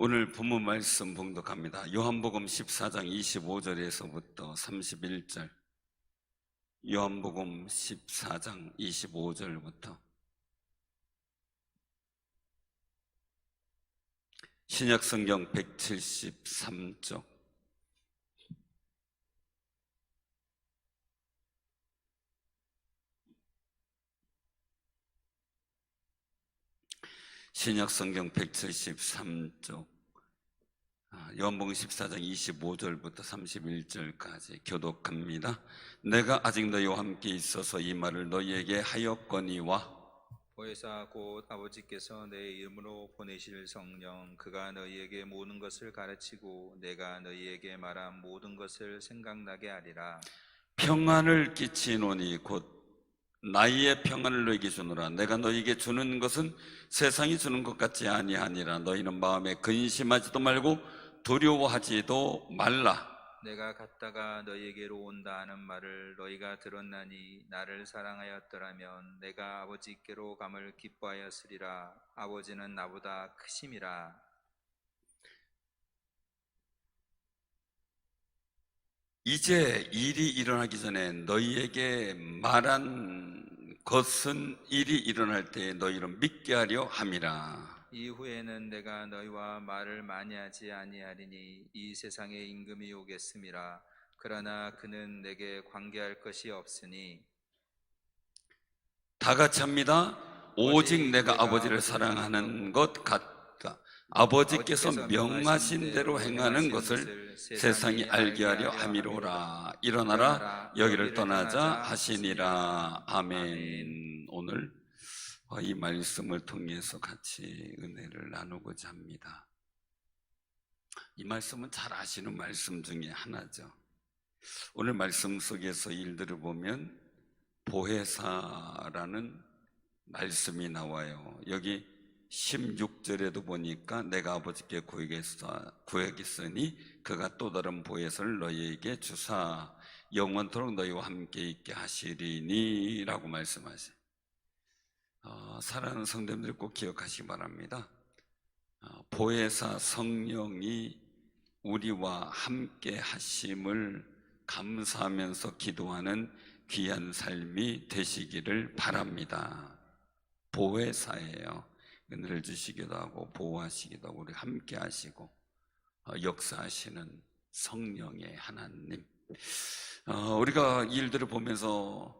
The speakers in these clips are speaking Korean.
오늘 본문 말씀 봉독합니다. 요한복음 14장 25절에서부터 31절. 요한복음 14장 25절부터. 신약성경 173쪽. 신약성경 173쪽. 요한복음 14장 25절부터 31절까지 교독합니다. 내가 아직 너희와 함께 있어서 이 말을 너희에게 하였거니와 보혜사 곧 아버지께서 내 이름으로 보내실 성령 그가 너희에게 모든 것을 가르치고 내가 너희에게 말한 모든 것을 생각나게 하리라. 평안을 끼치노니 곧 나의 평안을 너희에게 주노라. 내가 너희에게 주는 것은 세상이 주는 것 같지 아니하니라. 너희는 마음에 근심하지도 말고 두려워하지도 말라. 내가 갔다가 너희에게로 온다 하는 말을 너희가 들었나니 나를 사랑하였더라면 내가 아버지께로 감을 기뻐하였으리라. 아버지는 나보다 크심이라. 이제 일이 일어나기 전에 너희에게 말한 것은 일이 일어날 때에 너희를 믿게 하려 함이라. 이후에는 내가 너희와 말을 많이 하지 아니하리니 이 세상에 임금이 오겠음이라. 그러나 그는 내게 관계할 것이 없으니 다 같이 합니다. 오직 내가 아버지를 사랑하는 것 같다. 아버지께서 명하신 대로 행하는 것을 세상이 알게 하려 함이로라. 일어나라 여기를 떠나자 하시니라. 아멘. 오늘 이 말씀을 통해서 같이 은혜를 나누고자 합니다. 이 말씀은 잘 아시는 말씀 중에 하나죠. 오늘 말씀 속에서 일들을 보면 보혜사라는 말씀이 나와요. 여기 16절에도 보니까 내가 아버지께 구하겠으니 그가 또 다른 보혜사를 너희에게 주사 영원토록 너희와 함께 있게 하시리니 라고 말씀하세요. 사랑하는 성도님들 꼭 기억하시기 바랍니다. 보혜사 성령이 우리와 함께 하심을 감사하면서 기도하는 귀한 삶이 되시기를 바랍니다. 보혜사예요. 은혜를 주시기도 하고 보호하시기도 하고 우리 함께 하시고 역사하시는 성령의 하나님. 우리가 이 일들을 보면서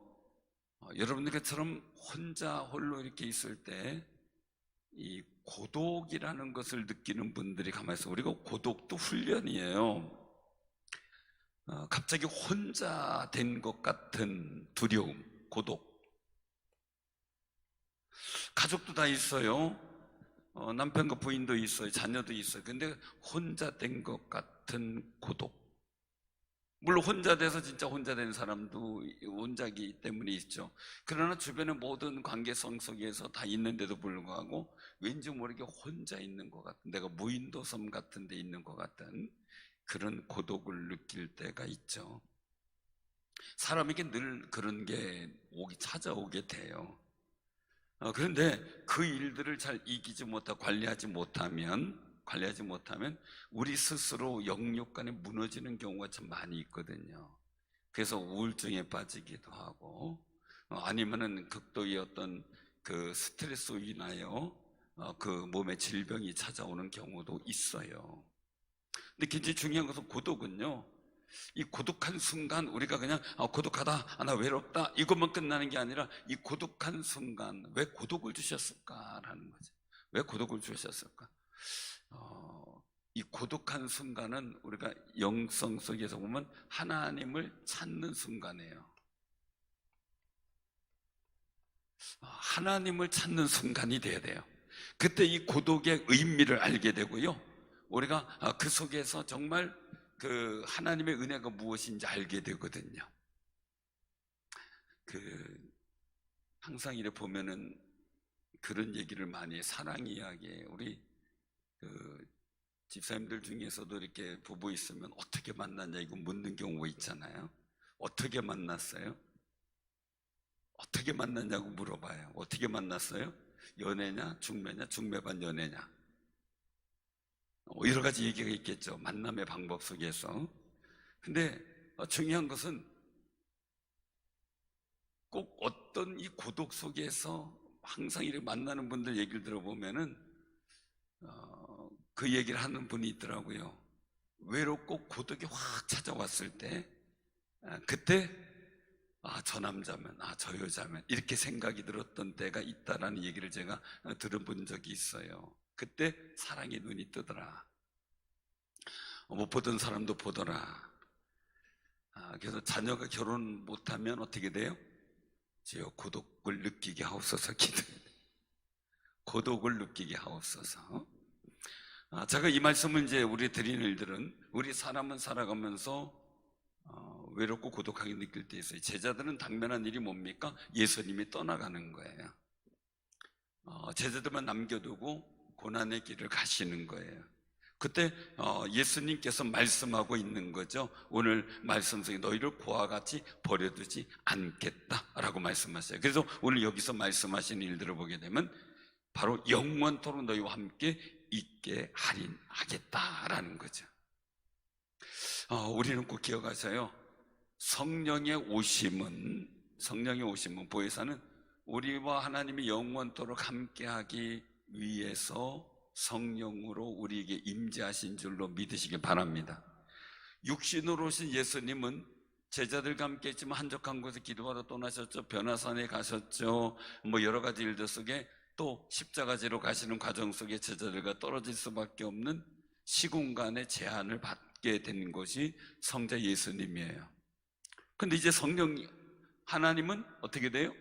여러분들처럼 혼자 홀로 이렇게 있을 때 이 고독이라는 것을 느끼는 분들이 가만히 있어. 우리가 고독도 훈련이에요. 갑자기 혼자 된 것 같은 두려움, 고독. 가족도 다 있어요. 남편과 부인도 있어요. 자녀도 있어요. 근데 혼자 된 것 같은 고독. 물론 혼자 돼서 진짜 혼자 된 사람도 혼자기 때문에 있죠. 그러나 주변의 모든 관계성 속에서 다 있는데도 불구하고 왠지 모르게 혼자 있는 것 같은, 내가 무인도섬 같은 데 있는 것 같은 그런 고독을 느낄 때가 있죠. 사람에게 늘 그런 게 찾아오게 돼요. 그런데 그 일들을 잘 이기지 못하고 관리하지 못하면 우리 스스로 영육간에 무너지는 경우가 참 많이 있거든요. 그래서 우울증에 빠지기도 하고 아니면은 극도의 어떤 그 스트레스로 인하여 그 몸에 질병이 찾아오는 경우도 있어요. 근데 굉장히 중요한 것은 고독은요, 이 고독한 순간 우리가 그냥 고독하다, 나 외롭다 이것만 끝나는 게 아니라 이 고독한 순간 왜 고독을 주셨을까라는 거죠. 왜 고독을 주셨을까? 이 고독한 순간은 우리가 영성 속에서 보면 하나님을 찾는 순간이에요. 하나님을 찾는 순간이 돼야 돼요. 그때 이 고독의 의미를 알게 되고요, 우리가 그 속에서 정말 그 하나님의 은혜가 무엇인지 알게 되거든요. 항상 이래 보면은 그런 얘기를 많이 해요. 사랑 이야기. 우리 집사님들 중에서도 이렇게 부부 있으면 어떻게 만났냐 이거 묻는 경우가 있잖아요. 어떻게 만났어요? 어떻게 만났냐고 물어봐요. 어떻게 만났어요? 연애냐? 중매냐? 중매 반 연애냐? 여러 가지 얘기가 있겠죠. 만남의 방법 속에서. 근데 중요한 것은 꼭 어떤 이 고독 속에서 항상 이렇게 만나는 분들 얘기를 들어보면은 그 얘기를 하는 분이 있더라고요. 외롭고 고독이 확 찾아왔을 때 그때 저 남자면 저 여자면 이렇게 생각이 들었던 때가 있다라는 얘기를 제가 들어본 적이 있어요. 그때 사랑의 눈이 뜨더라. 못 보던 사람도 보더라. 그래서 자녀가 결혼 못하면 어떻게 돼요? 주여 고독을 느끼게 하옵소서 기도해요. 고독을 느끼게 하옵소서. 제가 이 말씀을 이제 우리 드리는 일들은 우리 사람은 살아가면서 외롭고 고독하게 느낄 때 있어요. 제자들은 당면한 일이 뭡니까? 예수님이 떠나가는 거예요. 제자들만 남겨두고 고난의 길을 가시는 거예요. 그때 예수님께서 말씀하고 있는 거죠. 오늘 말씀 속에 너희를 고와 같이 버려두지 않겠다라고 말씀하세요. 그래서 오늘 여기서 말씀하신 일들을 보게 되면 바로 영원토록 너희와 함께 있게 하겠다라는 거죠. 우리는 꼭 기억하세요. 성령의 오심은 보혜사는 우리와 하나님이 영원토록 함께하기 위해서 성령으로 우리에게 임재하신 줄로 믿으시기 바랍니다. 육신으로 오신 예수님은 제자들과 함께 있지만 한적한 곳에 기도하러 떠나셨죠. 변화산에 가셨죠. 여러 가지 일들 속에 또 십자가지로 가시는 과정 속에 제자들과 떨어질 수밖에 없는 시공간의 제한을 받게 된 것이 성자 예수님이에요. 근데 이제 하나님은 어떻게 돼요?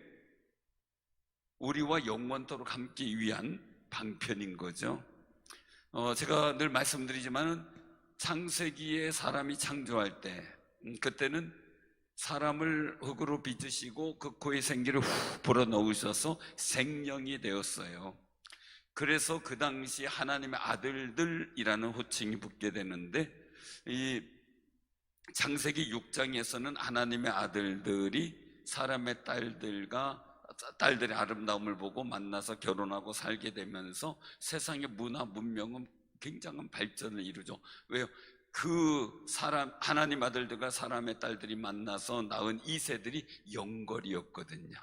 우리와 영원토록 함께 위한 방편인 거죠. 제가 늘 말씀드리지만은 창세기에 사람이 창조할 때 그때는 사람을 흙으로 빚으시고 그 코에 생기를 훅 불어넣으셔서 생명이 되었어요. 그래서 그 당시 하나님의 아들들이라는 호칭이 붙게 되는데 이 창세기 6장에서는 하나님의 아들들이 사람의 딸들의 아름다움을 보고 만나서 결혼하고 살게 되면서 세상의 문화 문명은 굉장한 발전을 이루죠. 왜요? 하나님 아들들과 사람의 딸들이 만나서 낳은 이 세들이 영걸이었거든요.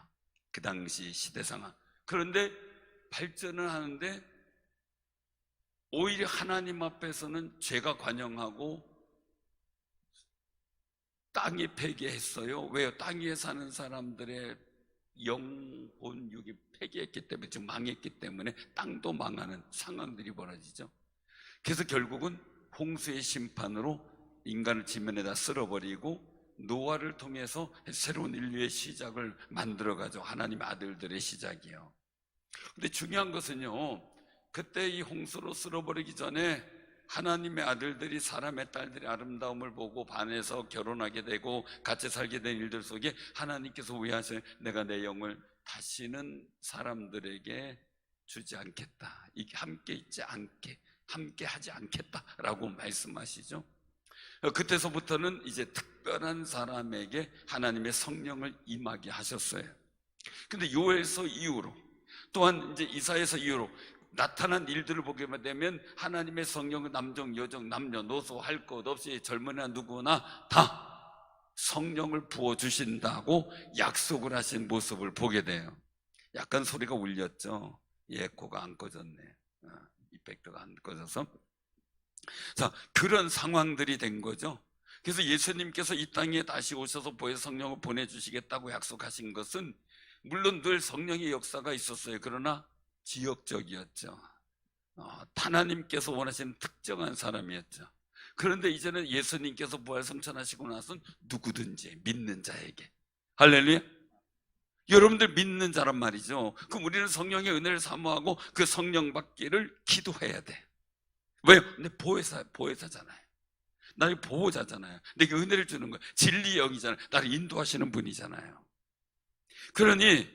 그 당시 시대 상황. 그런데 발전을 하는데 오히려 하나님 앞에서는 죄가 관영하고 땅이 폐기했어요. 왜요? 땅 위에 사는 사람들의 영혼육이 폐기했기 때문에, 지금 망했기 때문에 땅도 망하는 상황들이 벌어지죠. 그래서 결국은 홍수의 심판으로 인간을 지면에다 쓸어버리고 노아를 통해서 새로운 인류의 시작을 만들어가죠. 하나님의 아들들의 시작이요. 근데 중요한 것은요, 그때 이 홍수로 쓸어버리기 전에 하나님의 아들들이 사람의 딸들의 아름다움을 보고 반해서 결혼하게 되고 같이 살게 된 일들 속에 하나님께서 왜 하세요? 내가 내 영을 다시는 사람들에게 주지 않겠다. 이게 함께 하지 않겠다라고 말씀하시죠. 그때서부터는 이제 특별한 사람에게 하나님의 성령을 임하게 하셨어요. 근데 요엘서 이후로 또한 이제 이사야서 이후로 나타난 일들을 보게 되면 하나님의 성령은 남종, 여종, 남녀노소 할 것 없이 젊은이나 누구나 다 성령을 부어주신다고 약속을 하신 모습을 보게 돼요. 약간 소리가 울렸죠. 에코가 안 꺼졌네. 이펙트가 안 꺼져서. 자, 그런 상황들이 된 거죠. 그래서 예수님께서 이 땅에 다시 오셔서 보혜 성령을 보내주시겠다고 약속하신 것은 물론 늘 성령의 역사가 있었어요. 그러나 지역적이었죠. 하나님께서 원하시는 특정한 사람이었죠. 그런데 이제는 예수님께서 부활성천하시고 나서는 누구든지 믿는 자에게, 할렐루야, 여러분들 믿는 자란 말이죠. 그럼 우리는 성령의 은혜를 사모하고 그 성령 받기를 기도해야 돼. 왜요? 근데 보혜사잖아요. 나의 보호자잖아요. 내게 은혜를 주는 거예요. 진리의 영이잖아요. 나를 인도하시는 분이잖아요. 그러니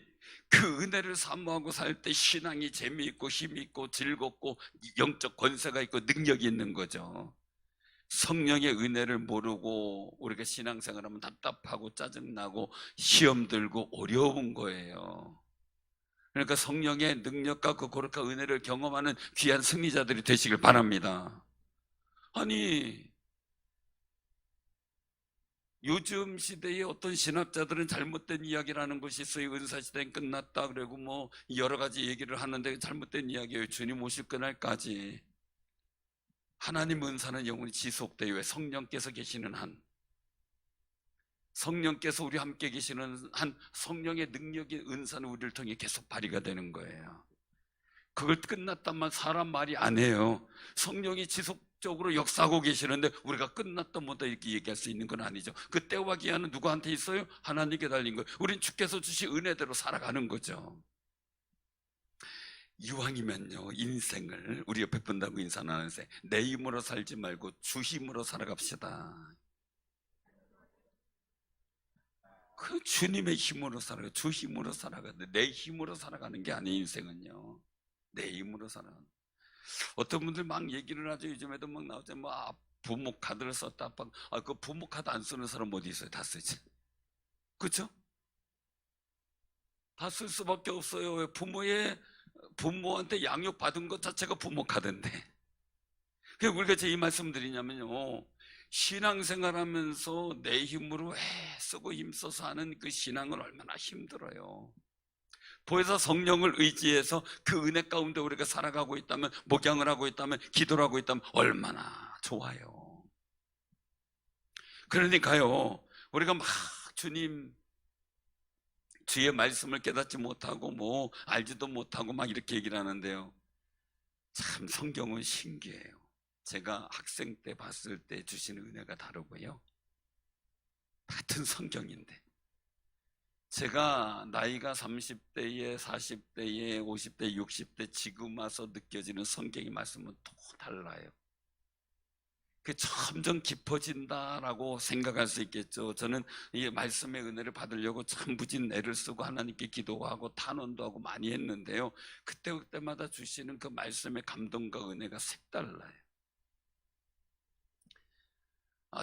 그 은혜를 사모하고 살 때 신앙이 재미있고 힘있고 즐겁고 영적 권세가 있고 능력이 있는 거죠. 성령의 은혜를 모르고 우리가 신앙생활하면 답답하고 짜증나고 시험 들고 어려운 거예요. 그러니까 성령의 능력과 그 거룩한 은혜를 경험하는 귀한 승리자들이 되시길 바랍니다. 아니, 요즘 시대에 어떤 신학자들은 잘못된 이야기를 하는 것이 있어요. 은사시대는 끝났다 그러고 뭐 여러 가지 얘기를 하는데 잘못된 이야기예요. 주님 오실 그날까지 하나님 은사는 영원히 지속돼요. 왜? 성령께서 계시는 한, 성령께서 우리 함께 계시는 한, 성령의 능력의 은사는 우리를 통해 계속 발휘가 되는 거예요. 그걸 끝났단만 사람 말이 안 해요. 성령이 지속적으로 역사하고 계시는데 우리가 끝났다 못다 이렇게 얘기할 수 있는 건 아니죠. 그 때와 기한은 누구한테 있어요? 하나님께 달린 거예요. 우린 주께서 주신 은혜대로 살아가는 거죠. 이왕이면요, 인생을 우리 옆에 분다고 인사 나누세요. 내 힘으로 살지 말고 주 힘으로 살아갑시다. 그 주님의 힘으로 살아가, 주 힘으로 살아가는데 내 힘으로 살아가는 게 아니에요. 인생은요, 내 힘으로 살아가는. 어떤 분들 막 얘기를 하죠. 요즘에도 막 나오죠. 뭐 부모 카드를 썼다. 그 부모 카드 안 쓰는 사람 어디 있어요? 다 쓰지. 그렇죠? 다 쓸 수밖에 없어요. 왜? 부모한테 양육 받은 것 자체가 부모 카드인데. 그래서 우리가 제 이 말씀 드리냐면요, 신앙생활하면서 내 힘으로 애쓰고 힘써서 하는 그 신앙은 얼마나 힘들어요. 보혜사 성령을 의지해서 그 은혜 가운데 우리가 살아가고 있다면, 목양을 하고 있다면, 기도를 하고 있다면 얼마나 좋아요. 그러니까요, 우리가 막 주님 주의 말씀을 깨닫지 못하고 뭐 알지도 못하고 막 이렇게 얘기를 하는데요, 참 성경은 신기해요. 제가 학생 때 봤을 때 주시는 은혜가 다르고요, 같은 성경인데 제가 나이가 30대에 40대에 50대 60대 지금 와서 느껴지는 성경의 말씀은 또 달라요. 그 점점 깊어진다라고 생각할 수 있겠죠. 저는 이 말씀의 은혜를 받으려고 참 무진 애를 쓰고 하나님께 기도하고 탄원도 하고 많이 했는데요, 그때마다 주시는 그 말씀의 감동과 은혜가 색달라요.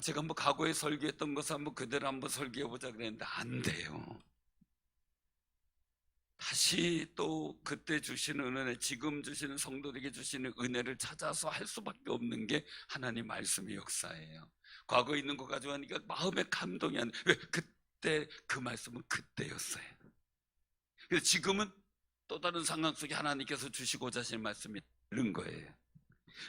제가 한번 과거에 설교했던 것을 한번 그대로 한번 설교해보자 그랬는데 안 돼요. 다시 또 그때 주시는 은혜, 지금 주시는 성도들에게 주시는 은혜를 찾아서 할 수밖에 없는 게 하나님 말씀의 역사예요. 과거에 있는 거 가지고 하니까 마음에 감동이 안 돼. 왜? 그때 그 말씀은 그때였어요. 그래서 지금은 또 다른 상황 속에 하나님께서 주시고자 하시는 말씀이 다른 거예요.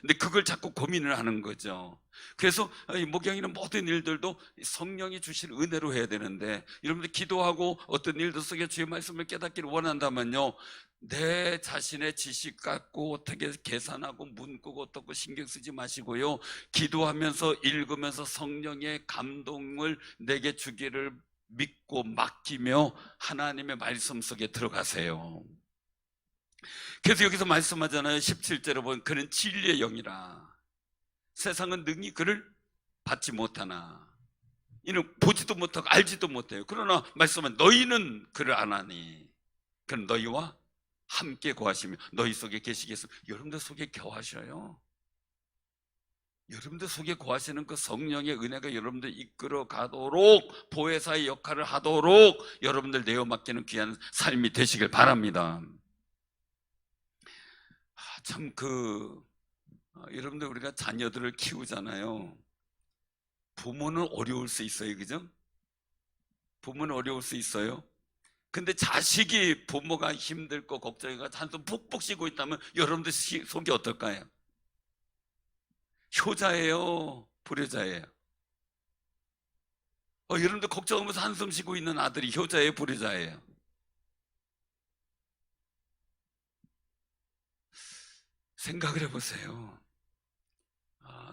근데 그걸 자꾸 고민을 하는 거죠. 그래서 이 목양이는 모든 일들도 성령이 주신 은혜로 해야 되는데, 여러분들 기도하고 어떤 일들 속에 주의 말씀을 깨닫기를 원한다면요, 내 자신의 지식 갖고 어떻게 계산하고 문구고 어떻고 신경 쓰지 마시고요, 기도하면서 읽으면서 성령의 감동을 내게 주기를 믿고 맡기며 하나님의 말씀 속에 들어가세요. 그래서 여기서 말씀하잖아요. 17절에 보면 그는 진리의 영이라 세상은 능히 그를 받지 못하나 이는 보지도 못하고 알지도 못해요. 그러나 말씀은 너희는 그를 아나니 그는 너희와 함께 거하시며 너희 속에 계시겠으며. 여러분들 속에 거하셔요. 여러분들 속에 거하시는 그 성령의 은혜가 여러분들 이끌어 가도록, 보혜사의 역할을 하도록 여러분들 내어 맡기는 귀한 삶이 되시길 바랍니다. 참 여러분들 우리가 자녀들을 키우잖아요. 부모는 어려울 수 있어요. 그죠? 부모는 어려울 수 있어요. 근데 자식이 부모가 힘들고 걱정해가 한숨 푹푹 쉬고 있다면 여러분들 속이 어떨까요? 효자예요? 불효자예요? 여러분들 걱정하면서 한숨 쉬고 있는 아들이 효자예요? 불효자예요? 생각을 해보세요.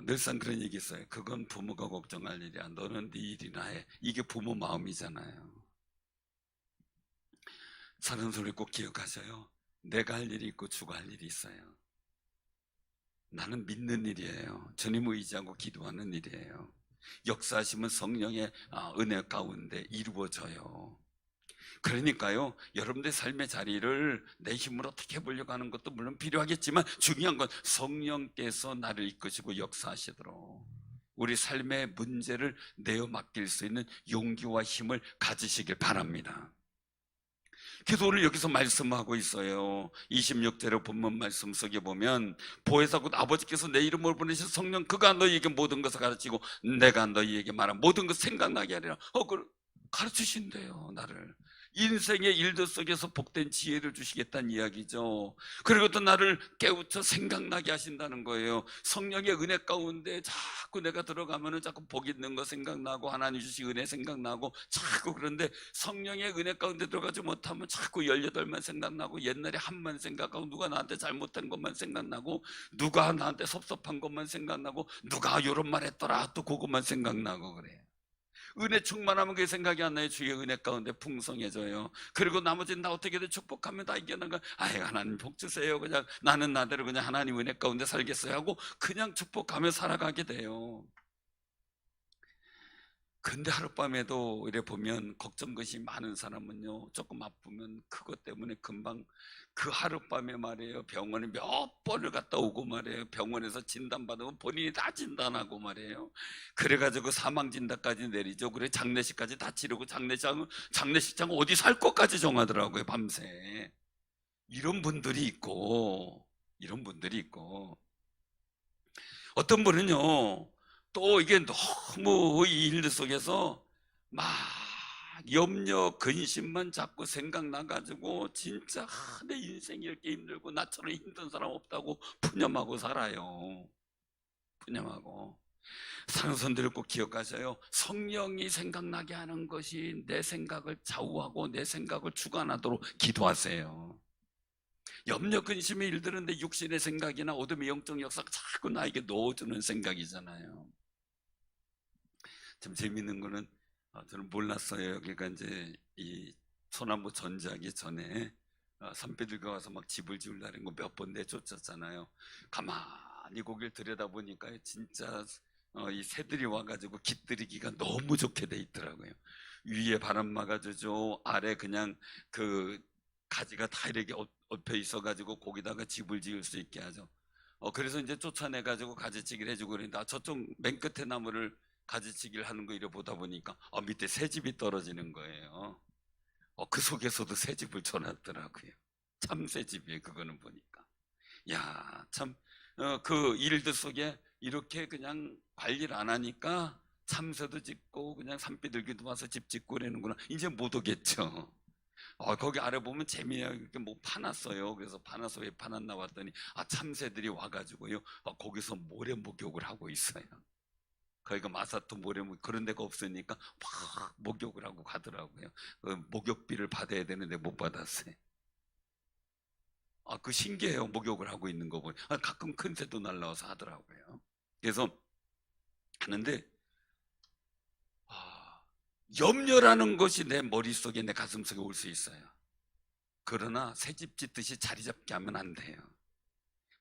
늘상 그런 얘기 있어요. 그건 부모가 걱정할 일이야. 너는 네 일이나 해. 이게 부모 마음이잖아요. 사는 소리 꼭 기억하셔요. 내가 할 일이 있고 주가 할 일이 있어요. 나는 믿는 일이에요. 주님을 의지하고 기도하는 일이에요. 역사하시면 성령의 은혜 가운데 이루어져요. 그러니까요, 여러분들의 삶의 자리를 내 힘으로 어떻게 해보려고 하는 것도 물론 필요하겠지만 중요한 건 성령께서 나를 이끄시고 역사하시도록 우리 삶의 문제를 내어 맡길 수 있는 용기와 힘을 가지시길 바랍니다. 그래서 오늘 여기서 말씀하고 있어요. 26절의 본문 말씀 속에 보면 보혜사 곧 아버지께서 내 이름을 보내신 성령 그가 너희에게 모든 것을 가르치고 내가 너희에게 말한 모든 것 생각나게 하리라. 가르치신대요. 나를 인생의 일들 속에서 복된 지혜를 주시겠다는 이야기죠. 그리고 또 나를 깨우쳐 생각나게 하신다는 거예요. 성령의 은혜 가운데 자꾸 내가 들어가면은 자꾸 복 있는 거 생각나고 하나님 주신 은혜 생각나고 자꾸. 그런데 성령의 은혜 가운데 들어가지 못하면 자꾸 18만 생각나고 옛날에 한만 생각하고 누가 나한테 잘못한 것만 생각나고 누가 나한테 섭섭한 것만 생각나고 누가 요런 말 했더라 또 그것만 생각나고 그래요. 은혜 충만하면 그게 생각이 안 나요. 주의 은혜 가운데 풍성해져요. 그리고 나머지는 나 어떻게든 축복하면 다 이겨난 거야. 아이 하나님 복 주세요. 그냥 나는 나대로 그냥 하나님 은혜 가운데 살겠어요 하고 그냥 축복하며 살아가게 돼요. 근데 하룻밤에도 이래 보면 걱정것이 많은 사람은요, 조금 아프면 그것 때문에 금방 그 하룻밤에 말이에요, 병원에 몇 번을 갔다 오고 말이에요, 병원에서 진단받으면 본인이 다 진단하고 말이에요, 그래가지고 사망 진단까지 내리죠. 그래 장례식까지 다 치르고 장례식장 어디 살 것까지 정하더라고요, 밤새. 이런 분들이 있고 어떤 분은요, 또 이게 너무 이 일 속에서 막 염려, 근심만 자꾸 생각나가지고 진짜 내 인생이 이렇게 힘들고 나처럼 힘든 사람 없다고 푸념하고 살아요. 푸념하고. 사랑선들을 꼭 기억하셔요. 성령이 생각나게 하는 것이 내 생각을 좌우하고 내 생각을 주관하도록 기도하세요. 염려 근심의 일들은 내 육신의 생각이나 어둠의 영적 역사가 자꾸 나에게 넣어주는 생각이잖아요. 참 재밌는 거는 저는 몰랐어요. 그러니까 이제 이 소나무 전지하기 전에 산비둘기가 와서 막 집을 지으려는 거 몇 번 내쫓았잖아요. 가만히 고개를 들여다보니까 진짜 이 새들이 와가지고 깃들이기가 너무 좋게 돼 있더라고요. 위에 바람 막아주죠. 아래 그냥 그 가지가 다 이렇게 엎여 있어가지고 거기다가 집을 지을 수 있게 하죠. 그래서 이제 쫓아내가지고 가지치기를 해주고 그러는데 저쪽 맨 끝에 나무를 가지치기를 하는 거 이래 보다 보니까 밑에 새 집이 떨어지는 거예요. 그 속에서도 새 집을 쳐놨더라고요. 참 새 집이에요. 그거는 보니까. 야, 참, 그 일들 속에 이렇게 그냥 관리를 안 하니까 참새도 짓고 그냥 산비둘기도 와서 집 짓고 그러는구나. 이제 못 오겠죠. 거기 아래 보면 재미나게 이렇게 뭐 파놨어요. 그래서 파놔서 왜 파놨나 봤더니 참새들이 와가지고요, 거기서 모래 목욕을 하고 있어요. 거기가 마사토 모래 그런 데가 없으니까 막 목욕을 하고 가더라고요. 목욕비를 받아야 되는데 못 받았어요. 그 신기해요. 목욕을 하고 있는 거 보니 가끔 큰 새도 날라와서 하더라고요. 그래서 하는데 염려라는 것이 내 머릿속에 내 가슴속에 올 수 있어요. 그러나 새집 짓듯이 자리 잡게 하면 안 돼요.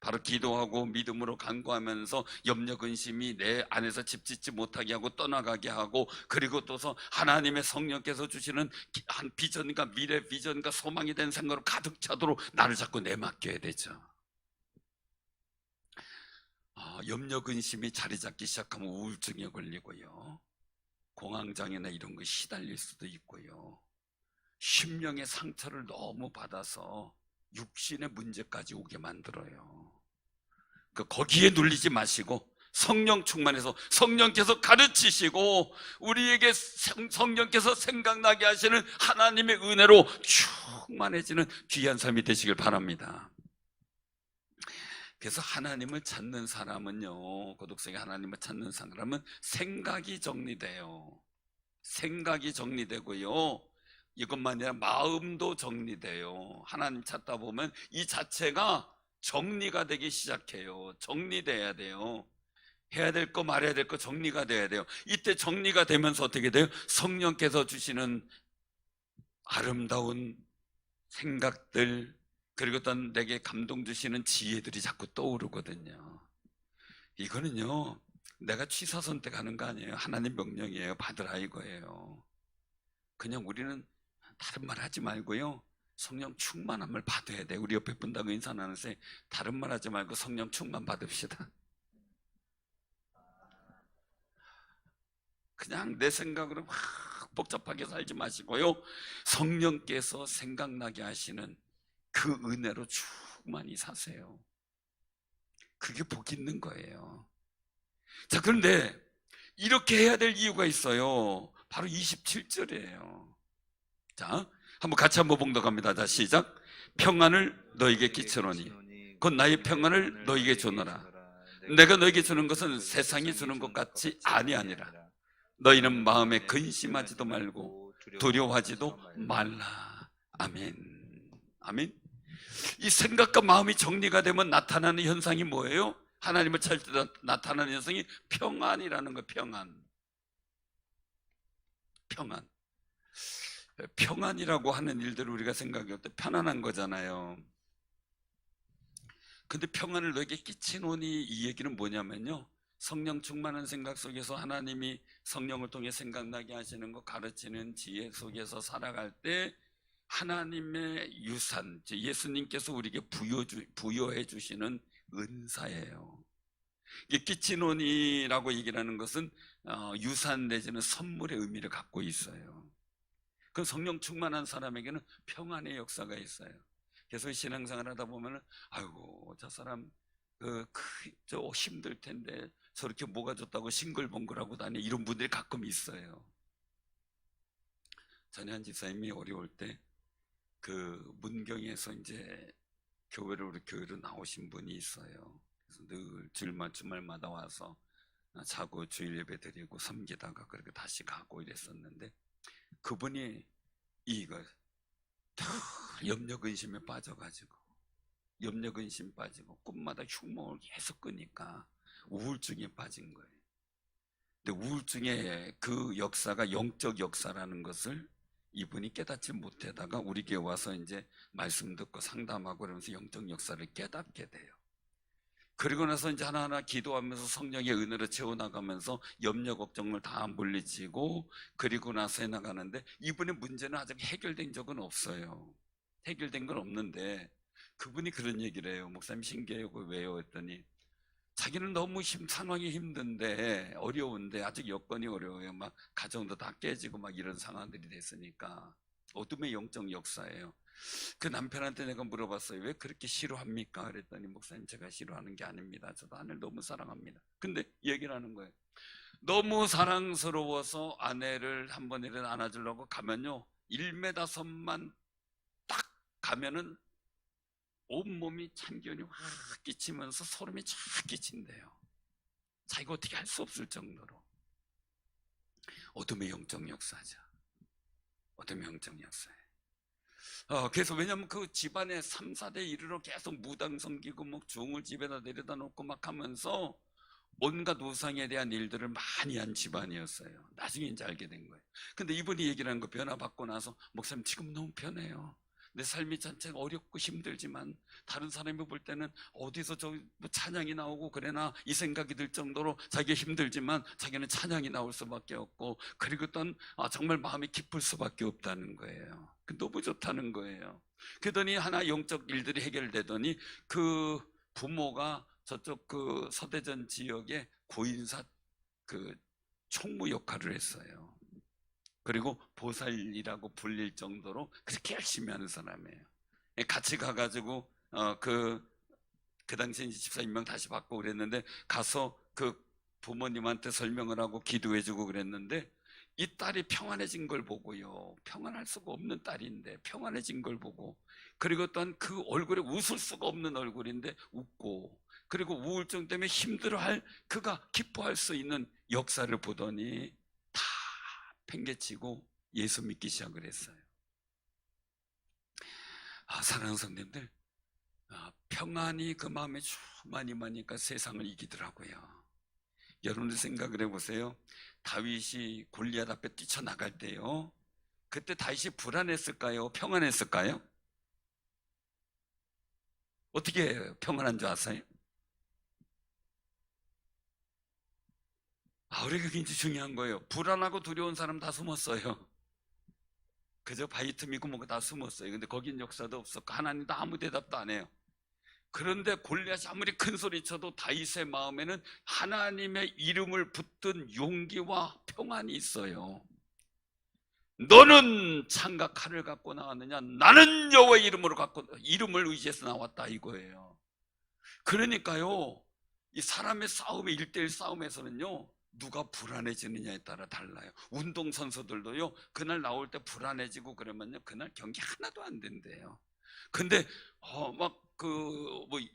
바로 기도하고 믿음으로 간구하면서 염려 근심이 내 안에서 집 짓지 못하게 하고 떠나가게 하고, 그리고 또서 하나님의 성령께서 주시는 한 비전과 미래 비전과 소망이 된 생각으로 가득 차도록 나를 자꾸 내맡겨야 되죠. 염려 근심이 자리 잡기 시작하면 우울증에 걸리고요, 공황장애나 이런 거 시달릴 수도 있고요, 심령의 상처를 너무 받아서 육신의 문제까지 오게 만들어요. 거기에 눌리지 마시고 성령 충만해서 성령께서 가르치시고 우리에게 성령께서 생각나게 하시는 하나님의 은혜로 충만해지는 귀한 삶이 되시길 바랍니다. 그래서 하나님을 찾는 사람은요, 고독성에 하나님을 찾는 사람은 생각이 정리돼요. 생각이 정리되고요, 이것만 아니라 마음도 정리돼요. 하나님 찾다 보면 이 자체가 정리가 되기 시작해요. 정리돼야 돼요. 해야 될 거 말해야 될 거 정리가 돼야 돼요. 이때 정리가 되면서 어떻게 돼요? 성령께서 주시는 아름다운 생각들, 그리고 또 내게 감동 주시는 지혜들이 자꾸 떠오르거든요. 이거는요, 내가 취사 선택하는 거 아니에요. 하나님 명령이에요. 받으라 이거예요. 그냥 우리는 다른 말 하지 말고요, 성령 충만함을 받아야 돼. 우리 옆에 분하고 인사 나누세요. 다른 말 하지 말고 성령 충만 받읍시다. 그냥 내 생각으로 막 복잡하게 살지 마시고요, 성령께서 생각나게 하시는 그 은혜로 충만히 사세요. 그게 복 있는 거예요. 자, 그런데 이렇게 해야 될 이유가 있어요. 바로 27절이에요. 자, 같이 한번 봉독합니다. 자, 시작. 평안을 너에게 끼치노니 곧 나의 평안을 너에게 주노라. 내가 너에게 주는 것은 세상이 주는 것 같이 아니하니라. 너희는 마음에 근심하지도 말고 두려워하지도 말라. 아멘. 아멘. 이 생각과 마음이 정리가 되면 나타나는 현상이 뭐예요? 하나님을 찾을 때 나타나는 현상이 평안이라는 거예요. 평안. 평안이라고 하는 일들을 우리가 생각할 때 편안한 거잖아요. 근데 평안을 너에게 끼치노니, 이 얘기는 뭐냐면요, 성령 충만한 생각 속에서 하나님이 성령을 통해 생각나게 하시는 거, 가르치는 지혜 속에서 살아갈 때 하나님의 유산, 예수님께서 우리에게 부여해 주시는 은사예요. 이게 끼치노니라고 얘기를 하는 것은 유산 내지는 선물의 의미를 갖고 있어요. 그 성령 충만한 사람에게는 평안의 역사가 있어요. 그래서 신앙생활 하다 보면은, 아이고 저 사람 저 힘들 텐데 저렇게 뭐가 좋다고 싱글벙글하고 다니, 이런 분들이 가끔 있어요. 전에 한 집사님이 어려울 때 문경에서 이제 우리 교회로 나오신 분이 있어요. 그래서 늘 주말마다 와서 자고 주일 예배 드리고 섬기다가 그렇게 다시 가고 이랬었는데, 그분이 염려 근심에 빠져가지고 꿈마다 흉몽을 계속 꾸니까 우울증에 빠진 거예요. 근데 우울증의 그 역사가 영적 역사라는 것을 이분이 깨닫지 못하다가 우리 교회 와서 이제 말씀 듣고 상담하고 그러면서 영적 역사를 깨닫게 돼요. 그리고 나서 이제 하나하나 기도하면서 성령의 은혜로 채워나가면서 염려 걱정을 다 물리치고, 그리고 나서 해나가는데, 이분의 문제는 아직 해결된 적은 없어요. 해결된 건 없는데 그분이 그런 얘기를 해요. 목사님 신기해요. 왜요? 했더니 자기는 너무 상황이 힘든데, 어려운데, 아직 여건이 어려워요. 막 가정도 다 깨지고 막 이런 상황들이 됐으니까. 어둠의 영적 역사예요. 그 남편한테 내가 물어봤어요. 왜 그렇게 싫어합니까? 그랬더니, 목사님 제가 싫어하는 게 아닙니다. 저도 아내를 너무 사랑합니다. 근데 얘기를 하는 거예요. 너무 사랑스러워서 아내를 한 번이라도 안아주려고 가면요, 1m 선만 딱 가면은 온몸이 참기운이 확 끼치면서 소름이 쫙 끼친대요. 자기가 어떻게 할 수 없을 정도로. 어둠의 영적 역사죠. 어둠의 영적 역사예요. 그래서 왜냐면 그 집안에 3, 4대 이르러 계속 무당 섬기고 뭐 종을 집에다 내려다 놓고 막 하면서 온갖 우상에 대한 일들을 많이 한 집안이었어요. 나중에 이제 알게 된 거예요. 근데 이분이 얘기를 하는 거, 변화받고 나서, 목사님 지금 너무 편해요. 내 삶이 전체가 어렵고 힘들지만 다른 사람이 볼 때는 어디서 뭐 찬양이 나오고 그래나, 이 생각이 들 정도로 자기가 힘들지만 자기는 찬양이 나올 수밖에 없고, 그리고 또 정말 마음이 기쁠 수밖에 없다는 거예요. 너무 좋다는 거예요. 그러더니 하나 영적 일들이 해결되더니, 그 부모가 저쪽 서대전 지역의 고인사 총무 역할을 했어요. 그리고 보살이라고 불릴 정도로 그렇게 열심히 하는 사람이에요. 같이 가가지고 그 당시에 집사 임명 다시 받고 그랬는데, 가서 그 부모님한테 설명을 하고 기도해주고 그랬는데, 이 딸이 평안해진 걸 보고요, 평안할 수가 없는 딸인데 평안해진 걸 보고, 그리고 또한 그 얼굴에 웃을 수가 없는 얼굴인데 웃고, 그리고 우울증 때문에 힘들어할 그가 기뻐할 수 있는 역사를 보더니 다 팽개치고 예수 믿기 시작을 했어요. 사랑하는 성도님들, 평안이 그 마음에 충만히 임하니까 세상을 이기더라고요. 여러분들 생각을 해보세요. 다윗이 골리앗 앞에 뛰쳐나갈 때요, 그때 다윗이 불안했을까요? 평안했을까요? 어떻게 평안한 줄 아세요? 우리가 굉장히 중요한 거예요. 불안하고 두려운 사람 다 숨었어요. 그저 바위 틈이고 뭐가 다 숨었어요. 근데 거긴 역사도 없었고 하나님도 아무 대답도 안 해요. 그런데 골리앗이 아무리 큰 소리 쳐도 다윗의 마음에는 하나님의 이름을 붙든 용기와 평안이 있어요. 너는 창과 칼을 갖고 나왔느냐? 나는 여호와의 이름을 의지해서 나왔다 이거예요. 그러니까요, 이 사람의 싸움의 1대1 싸움에서는요, 누가 불안해지느냐에 따라 달라요. 운동선수들도요, 그날 나올 때 불안해지고 그러면요, 그날 경기 하나도 안 된대요. 근데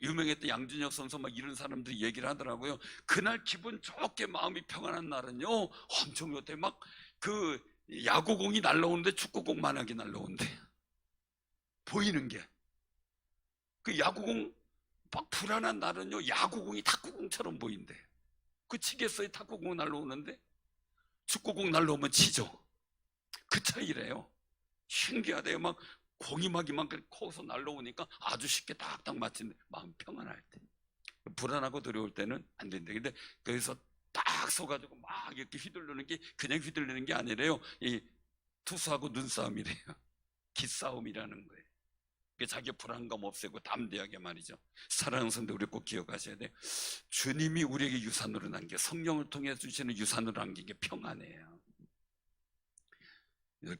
유명했던 양준혁 선수 이런 사람들이 얘기를 하더라고요. 그날 기분 좋게 마음이 평안한 날은요, 엄청 요때 야구공이 날라오는데 축구공만하게 날라온대. 보이는 게. 그 야구공 막 불안한 날은요, 야구공이 탁구공처럼 보인대. 그 치겠어요? 탁구공 날라오는데 축구공 날라오면 치죠. 그 차이래요. 신기하대요. 공이 이만큼 커서 날라오니까 아주 쉽게 딱딱 맞힌대. 마음 평안할 때. 불안하고 두려울 때는 안 된대. 근데 거기서 딱 서가지고 막 이렇게 휘둘르는 게 그냥 휘둘르는 게 아니래요. 이 투수하고 눈싸움이래요. 기싸움이라는 거예요. 자기 불안감 없애고 담대하게 말이죠. 사랑하는 성도, 우리 꼭 기억하셔야 돼요. 주님이 우리에게 유산으로 남겨, 성령을 통해 주시는 유산으로 남긴 게 평안이에요.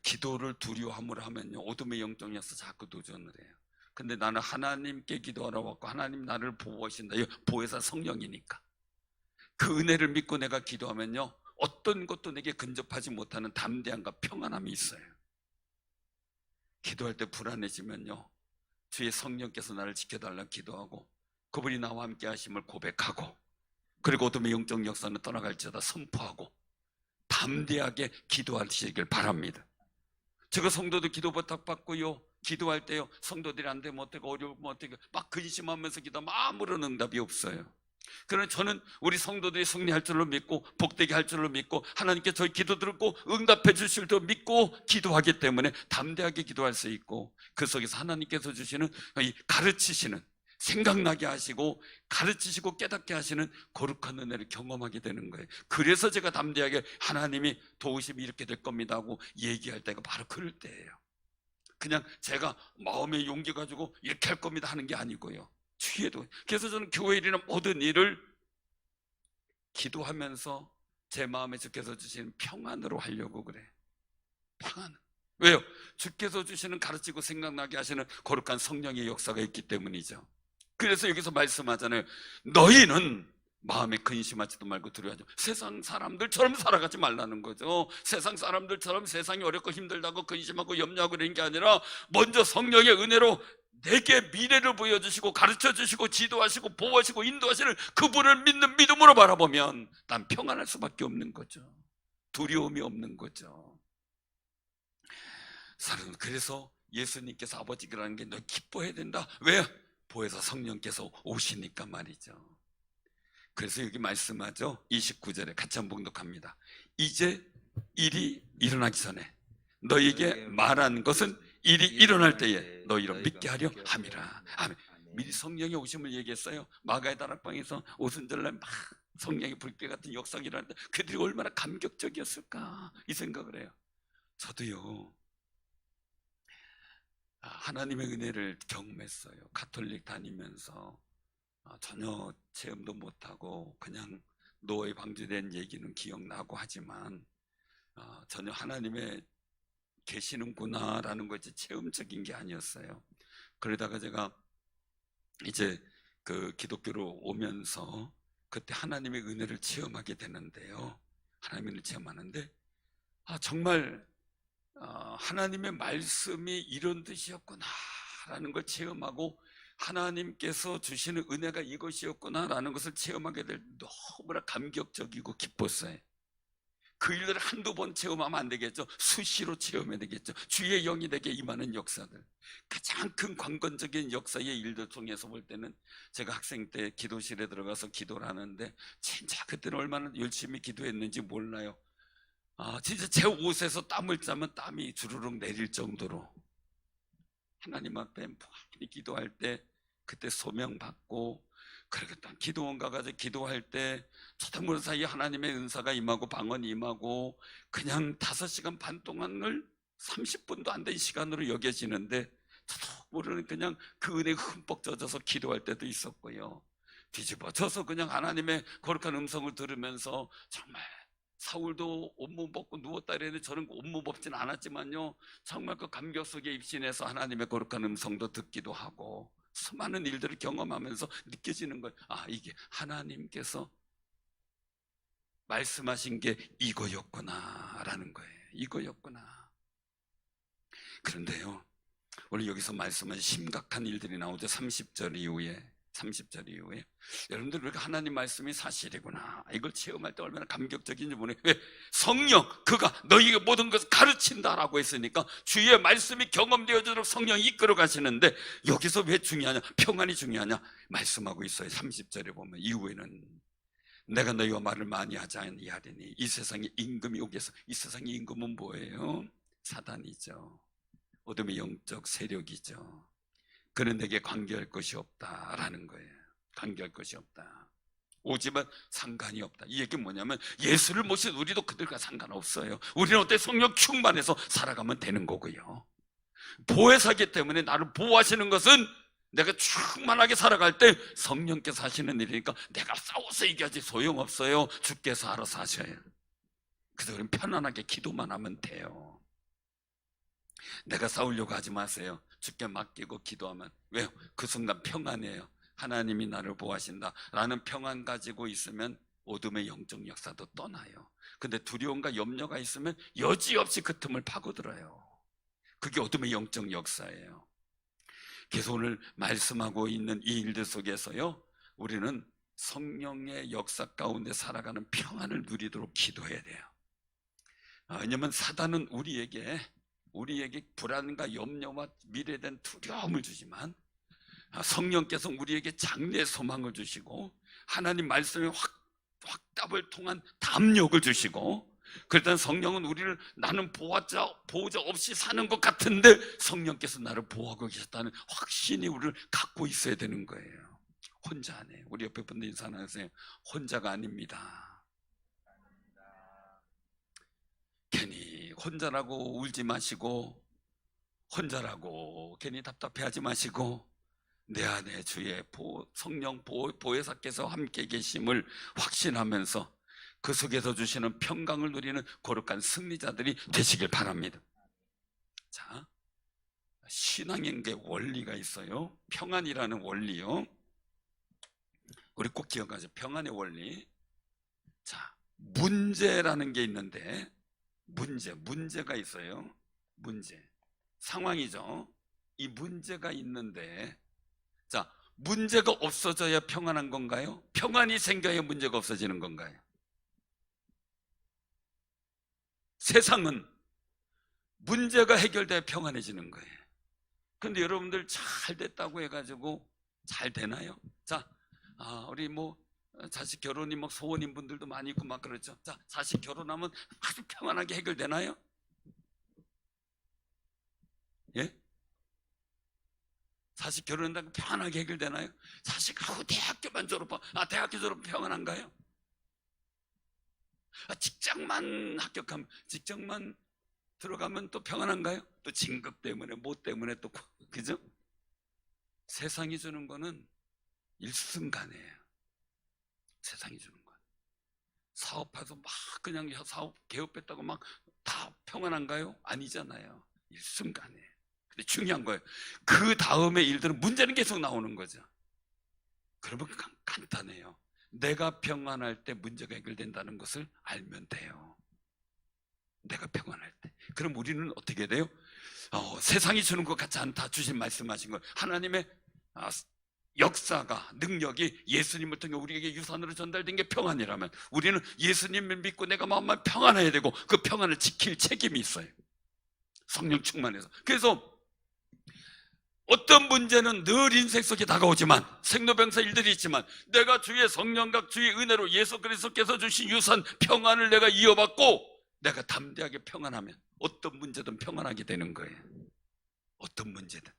기도를 두려움으로 하면요, 어둠의 영적이어서 자꾸 도전을 해요. 근데 나는 하나님께 기도하라고 하고 하나님 나를 보호하신다. 보혜사 성령이니까 그 은혜를 믿고 내가 기도하면요, 어떤 것도 내게 근접하지 못하는 담대함과 평안함이 있어요. 기도할 때 불안해지면요, 주의 성령께서 나를 지켜달라고 기도하고 그분이 나와 함께 하심을 고백하고, 그리고 어둠의 영적 역사는 떠나갈지어다 선포하고 담대하게 기도하시길 바랍니다. 제가 성도들 기도 부탁받고요, 기도할 때요, 성도들이 안 되면 어떻게, 어려우면 어떻게 막 근심하면서 기도하면 아무런 응답이 없어요. 그러나 저는 우리 성도들이 승리할 줄로 믿고 복되게 할 줄로 믿고 하나님께 저희 기도 듣고 응답해 주실 줄 믿고 기도하기 때문에 담대하게 기도할 수 있고, 그 속에서 하나님께서 주시는 이 가르치시는, 생각나게 하시고 가르치시고 깨닫게 하시는 거룩한 은혜를 경험하게 되는 거예요. 그래서 제가 담대하게 하나님이 도우심이 이렇게 될 겁니다 하고 얘기할 때가 바로 그럴 때예요. 그냥 제가 마음의 용기 가지고 이렇게 할 겁니다 하는 게 아니고요, 주의도. 그래서 저는 교회 일이나 모든 일을 기도하면서 제 마음에 주께서 주시는 평안으로 하려고 그래. 평안. 왜요? 주께서 주시는 가르치고 생각나게 하시는 거룩한 성령의 역사가 있기 때문이죠. 그래서 여기서 말씀하잖아요. 너희는 마음에 근심하지도 말고 두려워하지 말고. 세상 사람들처럼 살아가지 말라는 거죠. 세상 사람들처럼 세상이 어렵고 힘들다고 근심하고 염려하고 그런 게 아니라 먼저 성령의 은혜로 내게 미래를 보여주시고 가르쳐주시고 지도하시고 보호하시고 인도하시는 그분을 믿는 믿음으로 바라보면 난 평안할 수밖에 없는 거죠. 두려움이 없는 거죠. 그래서 예수님께서 아버지라는 게 너 기뻐해야 된다. 왜? 보혜사 성령께서 오시니까 말이죠. 그래서 여기 말씀하죠. 29절에 같이 한번 봉독합니다. 이제 일이 일어나기 전에 너희에게 말한 것은 일이 일어날 때에 너희를 믿게 하려 함이라. 아멘. 미리 성령의 오심을 얘기했어요. 마가의 다락방에서 오순절날 막 성령의 불길 같은 역사가 일어났는데 그들이 얼마나 감격적이었을까 이 생각을 해요. 저도요, 하나님의 은혜를 경험했어요. 가톨릭 다니면서 전혀 체험도 못하고 그냥 노예 방주된 얘기는 기억나고 하지만 전혀 하나님의 계시는구나 라는 것이 체험적인 게 아니었어요. 그러다가 제가 이제 그 기독교로 오면서 그때 하나님의 은혜를 체험하게 되는데요, 하나님의 은혜를 체험하는데 정말 하나님의 말씀이 이런 뜻이었구나 라는 걸 체험하고 하나님께서 주시는 은혜가 이것이었구나 라는 것을 체험하게 될 너무나 감격적이고 기뻤어요. 그 일들을 한두 번 체험하면 안 되겠죠. 수시로 체험해야 되겠죠. 주의 영이 내게 임하는 역사들, 가장 큰 관건적인 역사의 일들 통해서 볼 때는 제가 학생 때 기도실에 들어가서 기도를 하는데 진짜 그때는 얼마나 열심히 기도했는지 몰라요. 진짜 제 옷에서 땀을 짜면 땀이 주르륵 내릴 정도로 하나님 앞에 많이 기도할 때 그때 소명 받고, 그렇게 또 기도원 가가지고 기도할 때 저도 모르는 사이에 하나님의 은사가 임하고 방언이 임하고 그냥 5시간 반 동안을 30분도 안 된 시간으로 여겨지는데 저도 모르는 그냥 그 은혜에 흠뻑 젖어서 기도할 때도 있었고요. 뒤집어져서 그냥 하나님의 거룩한 음성을 들으면서 정말 사울도 온몸 벗고 누웠다 이랬는데 저는 온몸 벗진 않았지만요, 정말 그 감격 속에 입신해서 하나님의 거룩한 음성도 듣기도 하고 수많은 일들을 경험하면서 느껴지는 거예요. 아, 이게 하나님께서 말씀하신 게 이거였구나 라는 거예요. 이거였구나. 그런데요, 오늘 여기서 말씀은 심각한 일들이 나오죠. 30절 이후에 여러분들 왜 하나님 말씀이 사실이구나, 이걸 체험할 때 얼마나 감격적인지 모르겠어요. 왜? 성령 그가 너희에게 모든 것을 가르친다라고 했으니까 주의 말씀이 경험되어지도록 성령이 이끌어 가시는데, 여기서 왜 중요하냐, 평안이 중요하냐 말씀하고 있어요. 30절에 보면 이후에는 내가 너희와 말을 많이 하지 아니하리니 이 세상에 임금이 오겠어. 이 세상의 임금은 뭐예요? 사단이죠. 어둠의 영적 세력이죠. 그는 내게 관계할 것이 없다라는 거예요. 관계할 것이 없다. 오지만 상관이 없다. 이 얘기는 뭐냐면 예수를 모신 우리도 그들과 상관없어요. 우리는 어때? 성령 충만해서 살아가면 되는 거고요. 보혜사기 때문에 나를 보호하시는 것은 내가 충만하게 살아갈 때 성령께서 하시는 일이니까 내가 싸워서 이겨야지 소용없어요. 주께서 알아서 하셔요. 그래서 우리는 편안하게 기도만 하면 돼요. 내가 싸우려고 하지 마세요. 주께 맡기고 기도하면, 왜요? 그 순간 평안해요. 하나님이 나를 보호하신다 라는 평안 가지고 있으면 어둠의 영적 역사도 떠나요. 근데 두려움과 염려가 있으면 여지없이 그 틈을 파고들어요. 그게 어둠의 영적 역사예요. 그래서 오늘 말씀하고 있는 이 일들 속에서요, 우리는 성령의 역사 가운데 살아가는 평안을 누리도록 기도해야 돼요. 왜냐하면 사단은 우리에게 불안과 염려와 미래에 대한 두려움을 주지만, 성령께서 우리에게 장래의 소망을 주시고 하나님 말씀의 확답을 통한 담력을 주시고, 그랬더니 성령은 우리를, 나는 보호자 없이 사는 것 같은데 성령께서 나를 보호하고 계셨다는 확신이 우리를 갖고 있어야 되는 거예요. 혼자 안 해요. 우리 옆에 분들 인사 하세요. 혼자가 아닙니다. 괜히 혼자라고 울지 마시고, 혼자라고 괜히 답답해하지 마시고, 내 안에 주의 성령 보혜사께서 함께 계심을 확신하면서 그 속에서 주시는 평강을 누리는 거룩한 승리자들이 되시길 바랍니다. 자, 신앙의 원리가 있어요. 평안이라는 원리요. 우리 꼭 기억하세요. 평안의 원리. 자, 문제라는 게 있는데, 문제가 있어요. 상황이죠. 이 문제가 있는데, 자, 문제가 없어져야 평안한 건가요? 평안이 생겨야 문제가 없어지는 건가요? 세상은 문제가 해결돼야 평안해지는 거예요. 근데 여러분들 잘 됐다고 해가지고 잘 되나요? 자, 우리 자식 결혼이 소원인 분들도 많이 있고 막 그렇죠. 자, 자식 결혼하면 아주 평안하게 해결되나요? 예? 자식 결혼한다고 평안하게 해결되나요? 자식 대학교만 졸업하면, 대학교 졸업 평안한가요? 직장만 합격하면, 직장만 들어가면 또 평안한가요? 또 진급 때문에, 뭐 때문에 또, 그죠? 세상이 주는 거는 일순간이에요. 세상이 주는 건. 사업해서 막 그냥 사업 개업했다고 막 다 평안한가요? 아니잖아요. 일순간이에요. 근데 중요한 거예요. 그 다음에 일들은 문제는 계속 나오는 거죠. 그러면 간단해요. 내가 평안할 때 문제가 해결된다는 것을 알면 돼요. 내가 평안할 때. 그럼 우리는 어떻게 돼요? 세상이 주는 것 같지 않다. 주신 말씀하신 거. 하나님의 역사가, 능력이 예수님을 통해 우리에게 유산으로 전달된 게 평안이라면, 우리는 예수님을 믿고 내가 마음만 평안해야 되고 그 평안을 지킬 책임이 있어요. 성령 충만해서. 그래서 어떤 문제는 늘 인생 속에 다가오지만, 생로병사 일들이 있지만, 내가 주의 성령과 주의 은혜로 예수 그리스도께서 주신 유산 평안을 내가 이어받고 내가 담대하게 평안하면 어떤 문제든 평안하게 되는 거예요. 어떤 문제든.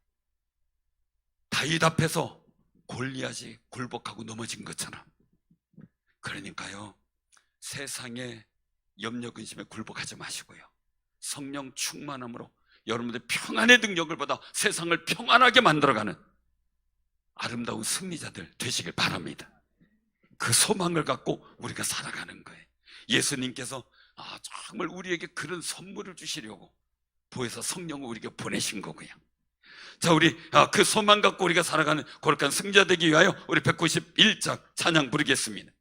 다윗 앞에서 골리앗이 굴복하고 넘어진 것처럼. 그러니까요, 세상에 염려 근심에 굴복하지 마시고요, 성령 충만함으로 여러분들 평안의 능력을 받아 세상을 평안하게 만들어가는 아름다운 승리자들 되시길 바랍니다. 그 소망을 갖고 우리가 살아가는 거예요. 예수님께서 정말 우리에게 그런 선물을 주시려고 보혜사 성령을 우리에게 보내신 거고요. 자, 우리 그 소망 갖고 우리가 살아가는 거룩한 승자 되기 위하여 우리 191장 찬양 부르겠습니다.